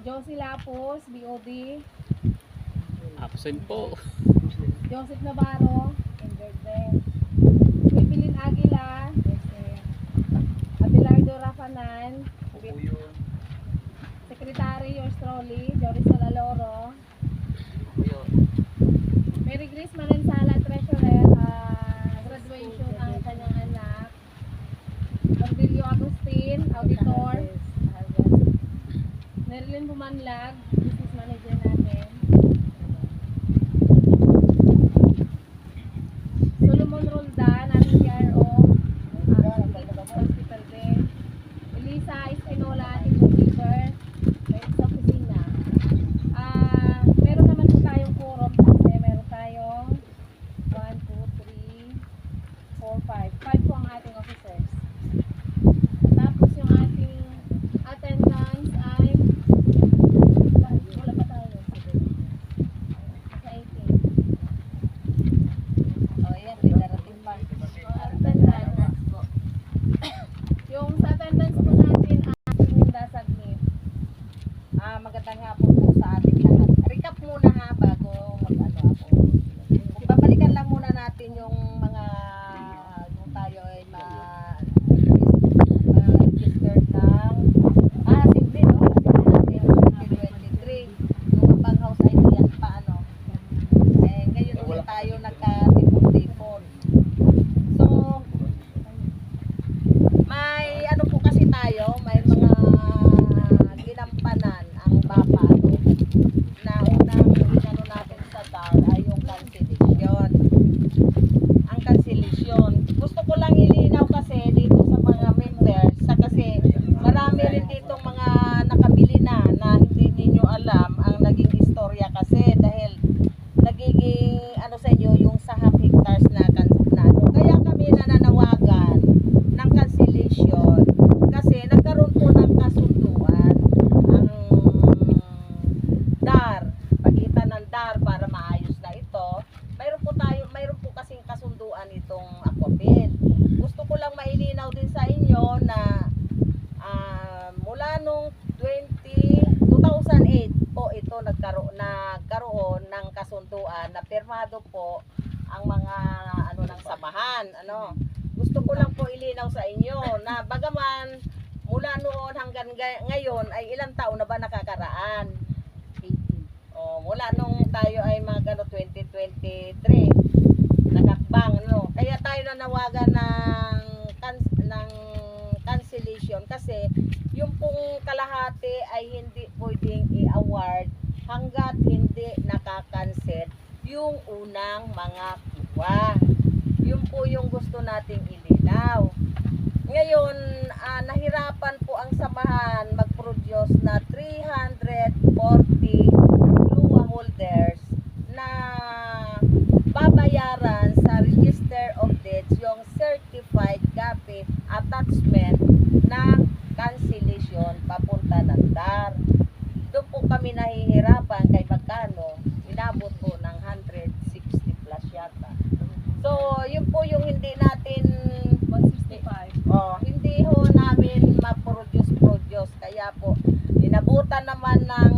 Josie Lapos, BOD. Absent po. Joseph Navarro, injured din. Evelyn Aguila, Abelardo Rafanan, Secretary yours truly, Jorisol Aloro, Mary Grace Manansala, Treasurer, graduation ang kanyang anak, Cordelio Agustin, Auditor, Nerlin Bumanlag, Business Manager natin, Solomon Roldan, ating PRO, hospital din, Elisa Espinola, ating bookkeeper, sa opisina. Meron naman po tayong quorum kasi meron tayong 1, 2, 3, 4, 5. 5 po ang ating officers. Tapos yung ating attendance ay wala pa tayo. Sa 18. Oh, yan, pinarating pa. Attendance. Yung sa attendance po natin ating dasaglit. Magandang hapon po sa ating lahat. Recap muna ha, bago mag-ano ako. Babalikan lang muna natin yung mga kung tayo ay ma-registered ng simple, no? Kasi natin 2023. Yung pang house ID yan pa, ano? Ngayon ulit tayo nagka-tipon-tipon. So, may ano po kasi tayo, may mga ginampanan ang baba na unang inano natin sa DAR ay yung cancellation. Ang cancellation. Gusto ko lang ilinaw kasi dito sa mga members kasi marami rin ditong mga nakabili na hindi ninyo alam ang naging istorya kasi dahil nagiging ano sa inyo yung sa half hectares na ano. Kaya kami nananawagan ng cancellation kasi nagkaroon po ng kasunduan ang DAR, pagitan ng DAR para maayos na ito. Mayroon po kasing kasunduan itong Aquapin. Gusto ko lang mailinaw din sa inyo na mula nung 2008 po ito nagkaroon ng kasunduan na pirmado po ang mga ano ng samahan, ano. Gusto ko lang po ilinaw sa inyo na bagaman mula noon hanggang ngayon ay ilang taon na ba nakakaraan? 18. Mula nung tayo ay mag 2023 nagakbang, no. Kaya tayo nanawagan ng cancellation kasi yung pong kalahati ay hindi pwedeng i-award hanggat hindi nakakancel yung unang mga kuha. Yun po yung gusto nating ilinaw. Ngayon, nahirapan po ang samahan mag-produce na 340 luwa holders na babayaran sa Register of Deeds yung certified copy attachment ng cancellation papunta ng DAR. Doon po kami nahihirapan kay magkano, inabot po ng 160 plus yata. So, yun po yung hindi natin 165. hindi ho namin ma-produce. Kaya po, inabutan naman ng